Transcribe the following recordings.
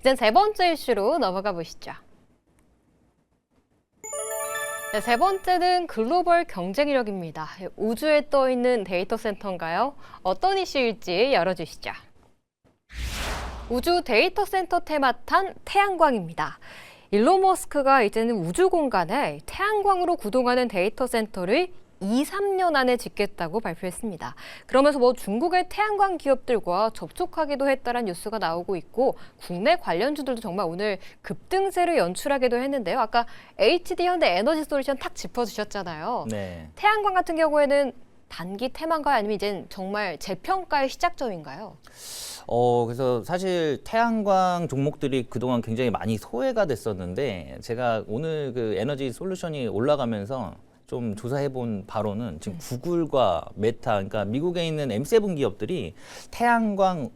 이젠 세 번째 이슈로 넘어가 보시죠. 네, 세 번째는 글로벌 경쟁력입니다. 우주에 떠 있는 데이터 센터인가요? 어떤 이슈일지 열어주시죠. 우주 데이터 센터 테마탄 태양광입니다. 일론 머스크가 이제는 우주 공간에 태양광으로 구동하는 데이터 센터를 2, 3년 안에 짓겠다고 발표했습니다. 그러면서 중국의 태양광 기업들과 접촉하기도 했다는 뉴스가 나오고 있고 국내 관련주들도 정말 오늘 급등세를 연출하기도 했는데요. 아까 HD 현대 에너지 솔루션 탁 짚어주셨잖아요. 네. 태양광 같은 경우에는 단기 테마인가요? 아니면 이젠 정말 재평가의 시작점인가요? 그래서 사실 태양광 종목들이 그동안 굉장히 많이 소외가 됐었는데 제가 오늘 그 에너지 솔루션이 올라가면서 좀 조사해본 바로는 지금 구글과 메타, 그러니까 미국에 있는 M7 기업들이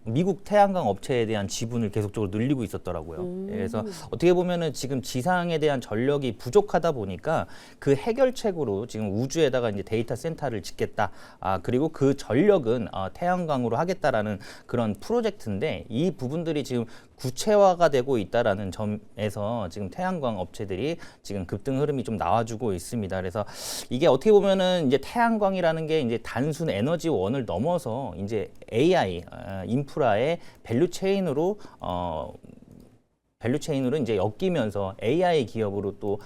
미국 태양광 업체에 대한 지분을 계속적으로 늘리고 있었더라고요. 그래서 어떻게 보면은 지금 지상에 대한 전력이 부족하다 보니까 그 해결책으로 지금 우주에다가 이제 데이터 센터를 짓겠다. 그리고 그 전력은 태양광으로 하겠다라는 그런 프로젝트인데 이 부분들이 지금 구체화가 되고 있다라는 점에서 지금 태양광 업체들이 지금 급등 흐름이 좀 나와주고 있습니다. 그래서 이게 어떻게 보면은 이제 태양광이라는 게 이제 단순 에너지 원을 넘어서 이제 AI 인프라의 밸류 체인으로 이제 엮이면서 AI 기업으로 또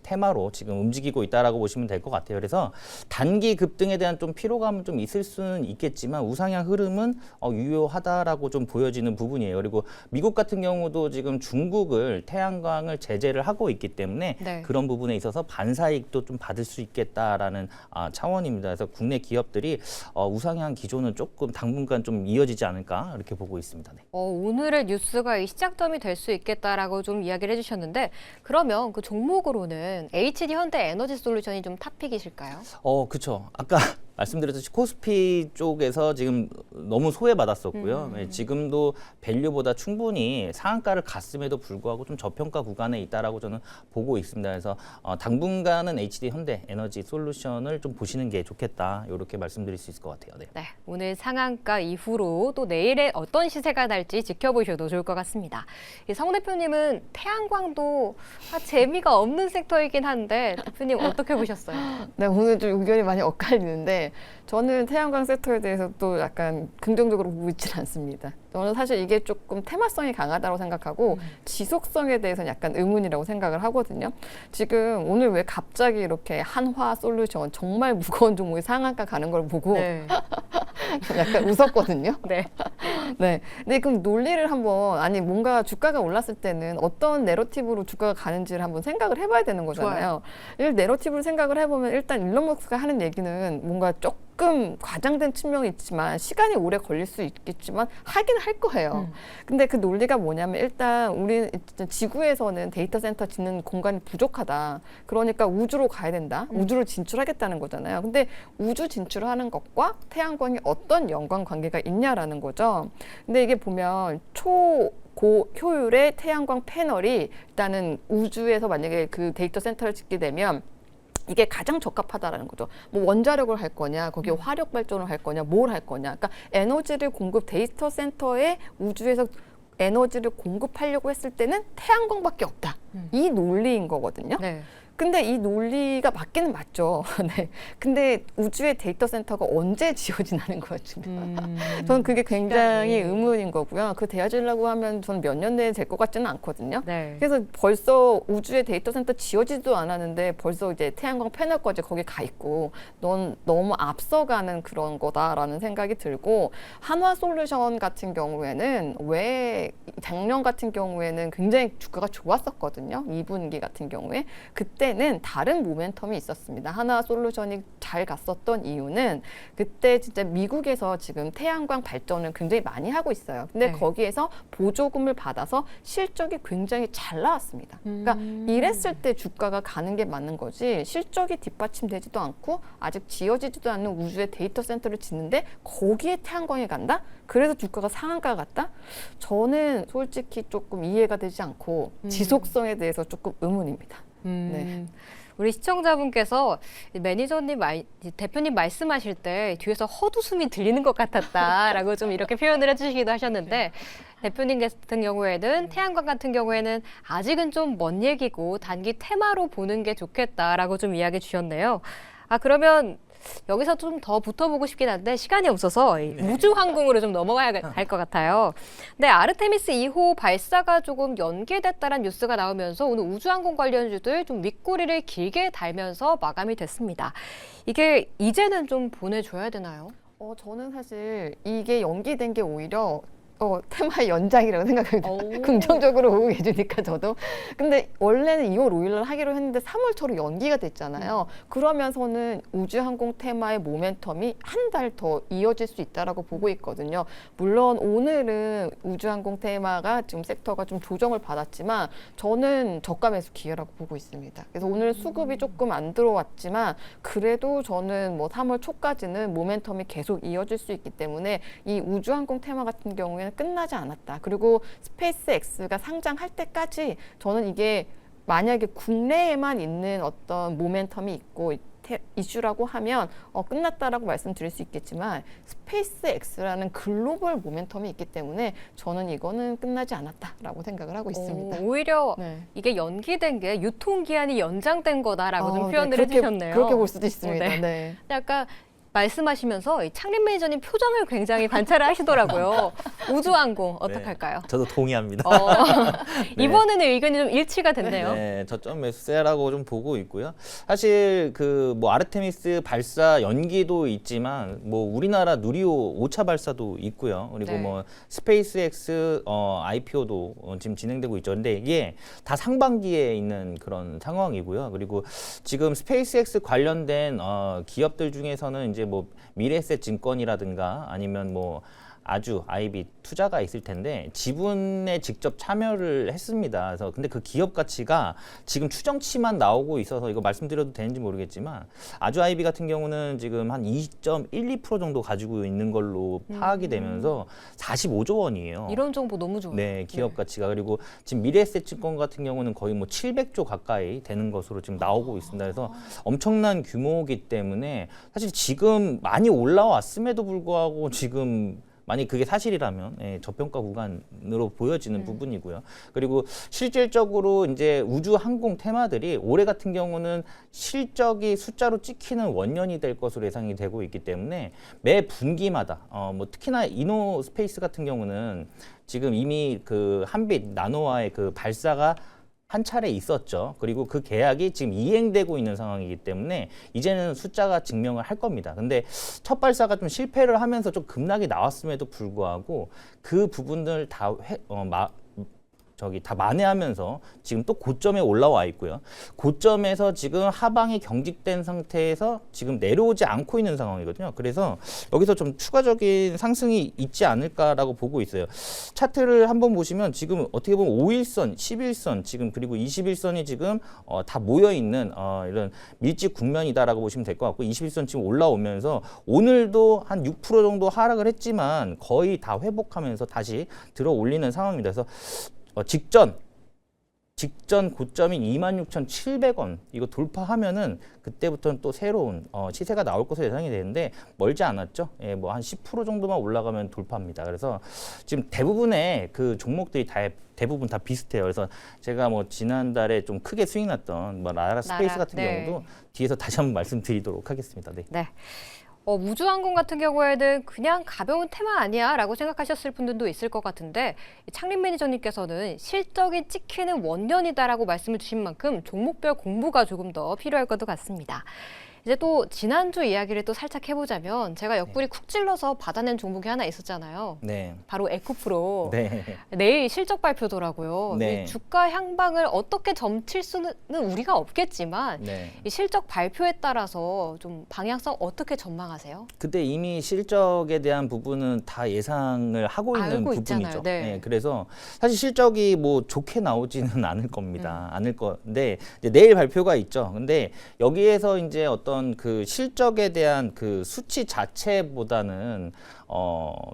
테마로 지금 움직이고 있다라고 보시면 될 것 같아요. 그래서 단기 급등에 대한 좀 피로감은 좀 있을 수는 있겠지만 우상향 흐름은 유효하다라고 좀 보여지는 부분이에요. 그리고 미국 같은 경우도 지금 중국을 태양광을 제재를 하고 있기 때문에 네. 그런 부분에 있어서 반사이익도 좀 받을 수 있겠다라는 차원입니다. 그래서 국내 기업들이 우상향 기조는 조금 당분간 좀 이어지지 않을까 이렇게 보고 있습니다. 네. 오늘의 뉴스가 이 시작점이 될 수 있겠다라고 좀 이야기를 해주셨는데 그러면 그 종목으로는 HD 현대 에너지 솔루션이 좀 탑픽이실까요? 그렇죠. 아까 말씀드렸듯이 코스피 쪽에서 지금 너무 소외받았었고요. 네, 지금도 밸류보다 충분히 상한가를 갔음에도 불구하고 좀 저평가 구간에 있다라고 저는 보고 있습니다. 그래서 당분간은 HD 현대 에너지 솔루션을 좀 보시는 게 좋겠다. 이렇게 말씀드릴 수 있을 것 같아요. 네. 네, 오늘 상한가 이후로 또 내일에 어떤 시세가 날지 지켜보셔도 좋을 것 같습니다. 성 대표님은 태양광도 재미가 없는 섹터이긴 한데 대표님 어떻게 보셨어요? 네, 오늘 좀 의견이 많이 엇갈리는데 저는 태양광 섹터에 대해서 또 약간 긍정적으로 보고 있지는 않습니다. 저는 사실 이게 조금 테마성이 강하다고 생각하고 지속성에 대해서는 약간 의문이라고 생각을 하거든요. 지금 오늘 왜 갑자기 이렇게 한화 솔루션 정말 무거운 종목이 상한가 가는 걸 보고 네. 약간 웃었거든요. 네. 네. 근데 그럼 논리를 아니 뭔가 주가가 올랐을 때는 어떤 내러티브로 주가가 가는지를 한번 생각을 해봐야 되는 거잖아요. 이 내러티브를 생각을 해보면 일단 일론 머스크가 하는 얘기는 뭔가 조금 과장된 측면이 있지만 시간이 오래 걸릴 수 있겠지만 하긴 할 거예요. 근데 그 논리가 뭐냐면 일단 우리 지구에서는 데이터 센터 짓는 공간이 부족하다. 그러니까 우주로 가야 된다. 우주를 진출하겠다는 거잖아요. 근데 우주 진출하는 것과 태양광이 어떤 연관관계가 있냐라는 거죠. 근데 이게 보면 고효율의 태양광 패널이 일단은 우주에서 만약에 그 데이터 센터를 짓게 되면 이게 가장 적합하다라는 거죠. 뭐 원자력을 할 거냐, 거기에 화력 발전을 할 거냐, 뭘 할 거냐. 그러니까 에너지를 데이터 센터에 우주에서 에너지를 공급하려고 했을 때는 태양광밖에 없다. 이 논리인 거거든요. 네. 근데 이 논리가 맞기는 맞죠. 네. 근데 우주의 데이터 센터가 언제 지어지나는 거죠. 저는 그게 굉장히 의문인 거고요. 그 되어지려고 하면 저는 몇 년 내에 될 것 같지는 않거든요. 네. 그래서 벌써 우주의 데이터 센터 지어지지도 않았는데 벌써 이제 태양광 패널까지 거기 가 있고 넌 너무 앞서가는 그런 거다라는 생각이 들고 한화 솔루션 같은 경우에는 왜 작년 같은 경우에는 굉장히 주가가 좋았었거든요. 2분기 같은 경우에. 그때는 다른 모멘텀이 있었습니다. 한화 솔루션이 잘 갔었던 이유는 그때 진짜 미국에서 지금 태양광 발전을 굉장히 많이 하고 있어요. 근데 거기에서 보조금을 받아서 실적이 굉장히 잘 나왔습니다. 그러니까 이랬을 때 주가가 가는 게 맞는 거지 실적이 뒷받침되지도 않고 아직 지어지지도 않는 우주의 데이터 센터를 짓는데 거기에 태양광이 간다? 그래서 주가가 상한가 갔다? 저는 솔직히 조금 이해가 되지 않고 지속성에 대해서 조금 의문입니다. 네. 우리 시청자분께서 매니저님, 대표님 말씀하실 때 뒤에서 헛웃음이 들리는 것 같았다라고 좀 이렇게 표현을 해주시기도 하셨는데 대표님 같은 경우에는 태양광 같은 경우에는 아직은 좀 먼 얘기고 단기 테마로 보는 게 좋겠다라고 좀 이야기 주셨네요. 그러면 여기서 좀 더 붙어보고 싶긴 한데 시간이 없어서 이 우주항공으로 좀 넘어가야 할 것 같아요. 네, 아르테미스 2호 발사가 조금 연기됐다는 뉴스가 나오면서 오늘 우주항공 관련주들 좀 윗꼬리를 길게 달면서 마감이 됐습니다. 이게 이제는 좀 보내줘야 되나요? 저는 사실 이게 연기된 게 오히려 테마의 연장이라고 생각합니다. 긍정적으로 보고 계시니까 저도. 근데 원래는 2월 5일 날 하기로 했는데 3월 초로 연기가 됐잖아요. 그러면서는 우주항공 테마의 모멘텀이 한 달 더 이어질 수 있다라고 보고 있거든요. 물론 오늘은 우주항공 테마가 지금 섹터가 좀 조정을 받았지만 저는 저가 매수 기회라고 보고 있습니다. 그래서 오늘 수급이 조금 안 들어왔지만 그래도 저는 뭐 3월 초까지는 모멘텀이 계속 이어질 수 있기 때문에 이 우주항공 테마 같은 경우에는 끝나지 않았다. 그리고 스페이스X가 상장할 때까지 저는 이게 만약에 국내에만 있는 어떤 모멘텀이 있고 이슈라고 하면 끝났다라고 말씀드릴 수 있겠지만 스페이스X라는 글로벌 모멘텀이 있기 때문에 저는 이거는 끝나지 않았다라고 생각을 하고 있습니다. 오히려 네. 이게 연기된 게 유통기한이 연장된 거다라고 좀 네, 표현을 그렇게, 해주셨네요. 그렇게 볼 수도 있습니다. 네. 네. 약간 말씀하시면서 이 창립 매니저님 표정을 굉장히 관찰을 하시더라고요. 우주항공 어떡할까요? 저도 동의합니다. 네. 이번에는 의견이 좀 일치가 됐네요. 네, 저점 매수세라고 좀 보고 있고요. 사실 그 뭐 아르테미스 발사 연기도 있지만 뭐 우리나라 누리호 5차 발사도 있고요. 그리고 네. 뭐 스페이스X IPO도 지금 진행되고 있죠. 근데 이게 다 상반기에 있는 그런 상황이고요. 그리고 지금 스페이스X 관련된 기업들 중에서는 이제 뭐 미래에셋 증권이라든가 아니면 뭐 아주 IB 투자가 있을 텐데 지분에 직접 참여를 했습니다. 그래서 근데 그 기업 가치가 지금 추정치만 나오고 있어서 이거 말씀드려도 되는지 모르겠지만 아주 IB 같은 경우는 지금 한 2.12% 정도 가지고 있는 걸로 파악이 되면서 45조 원이에요. 이런 정보 너무 좋아요. 네, 기업 가치가. 그리고 지금 미래에셋 증권 같은 경우는 거의 뭐 700조 가까이 되는 것으로 지금 나오고 있습니다. 그래서 엄청난 규모이기 때문에 사실 지금 많이 올라왔음에도 불구하고 지금 만약 그게 사실이라면 저평가 구간으로 보여지는 부분이고요. 그리고 실질적으로 이제 우주 항공 테마들이 올해 같은 경우는 실적이 숫자로 찍히는 원년이 될 것으로 예상이 되고 있기 때문에 매 분기마다 뭐 특히나 이노스페이스 같은 경우는 지금 이미 그 한빛 나노와의 그 발사가 한 차례 있었죠. 그리고 그 계약이 지금 이행되고 있는 상황이기 때문에 이제는 숫자가 증명을 할 겁니다. 근데 첫 발사가 좀 실패를 하면서 좀 급락이 나왔음에도 불구하고 그 부분들 다 다 만회하면서 지금 또 고점에 올라와 있고요. 고점에서 지금 하방이 경직된 상태에서 지금 내려오지 않고 있는 상황이거든요. 그래서 여기서 좀 추가적인 상승이 있지 않을까라고 보고 있어요. 차트를 한번 보시면 지금 어떻게 보면 5일선, 11선 지금 그리고 21선이 지금 다 모여 있는 이런 밀집 국면이다라고 보시면 될 것 같고 21선 지금 올라오면서 오늘도 한 6% 정도 하락을 했지만 거의 다 회복하면서 다시 들어 올리는 상황입니다. 그래서 직전 고점인 26,700원 이거 돌파하면은 그때부터는 또 새로운 시세가 나올 것으로 예상이 되는데 멀지 않았죠. 예, 뭐 한 10% 정도만 올라가면 돌파합니다. 그래서 지금 대부분의 그 종목들이 대부분 다 비슷해요. 그래서 제가 뭐 지난달에 좀 크게 수익 났던 뭐 라라 스페이스 같은 네. 경우도 뒤에서 다시 한번 말씀드리도록 하겠습니다. 네. 네. 우주항공 같은 경우에는 그냥 가벼운 테마 아니야 라고 생각하셨을 분들도 있을 것 같은데 창립 매니저님께서는 실적이 찍히는 원년이다라고 말씀을 주신 만큼 종목별 공부가 조금 더 필요할 것도 같습니다. 이제 또 지난주 이야기를 또 살짝 해보자면 제가 옆구리 쿡 찔러서 받아낸 종목이 하나 있었잖아요. 네. 바로 에코프로. 네. 내일 실적 발표더라고요. 네. 이 주가 향방을 어떻게 점칠 수는 우리가 없겠지만 네. 이 실적 발표에 따라서 좀 방향성 어떻게 전망하세요? 그때 이미 실적에 대한 부분은 다 예상을 하고 있는 알고 부분이죠. 있잖아요. 네. 그래서 사실 실적이 뭐 좋게 나오지는 않을 겁니다. 않을 건데 이제 내일 발표가 있죠. 근데 여기에서 이제 어떤 그 실적에 대한 그 수치 자체보다는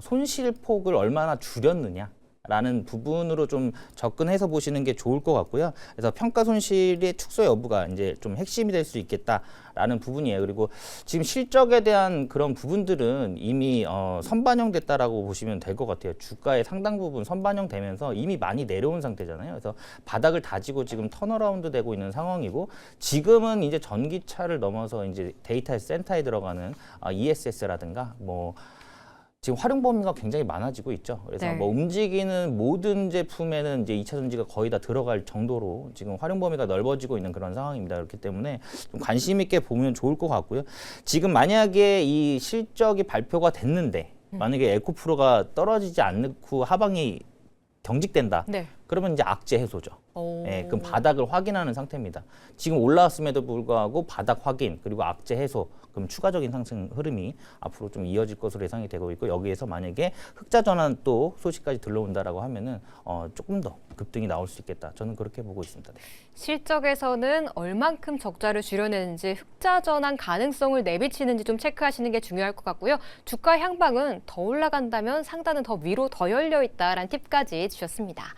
손실폭을 얼마나 줄였느냐. 있다라는 부분으로 좀 접근해서 보시는 게 좋을 것 같고요. 그래서 평가 손실의 축소 여부가 이제 좀 핵심이 될 수 있겠다라는 부분이에요. 그리고 지금 실적에 대한 그런 부분들은 이미 선반영됐다라고 보시면 될 것 같아요. 주가의 상당 부분 선반영되면서 이미 많이 내려온 상태잖아요. 그래서 바닥을 다지고 지금 턴어라운드 되고 있는 상황이고, 지금은 이제 전기차를 넘어서 이제 데이터 센터에 들어가는 ESS라든가 뭐 지금 활용 범위가 굉장히 많아지고 있죠. 그래서 네. 뭐 움직이는 모든 제품에는 이제 2차 전지가 거의 다 들어갈 정도로 지금 활용 범위가 넓어지고 있는 그런 상황입니다. 그렇기 때문에 좀 관심 있게 보면 좋을 것 같고요. 지금 만약에 이 실적이 발표가 됐는데 만약에 에코프로가 떨어지지 않고 하방이 경직된다. 네. 그러면 이제 악재 해소죠. 오. 예, 그럼 바닥을 확인하는 상태입니다. 지금 올라왔음에도 불구하고 바닥 확인 그리고 악재 해소, 그럼 추가적인 상승 흐름이 앞으로 좀 이어질 것으로 예상이 되고 있고, 여기에서 만약에 흑자 전환 또 소식까지 들러온다라고 하면은 조금 더 급등이 나올 수 있겠다. 저는 그렇게 보고 있습니다. 네. 실적에서는 얼만큼 적자를 줄여내는지, 흑자 전환 가능성을 내비치는지 좀 체크하시는 게 중요할 것 같고요. 주가 향방은 더 올라간다면 상단은 더 위로 더 열려 있다라는 팁까지 주셨습니다.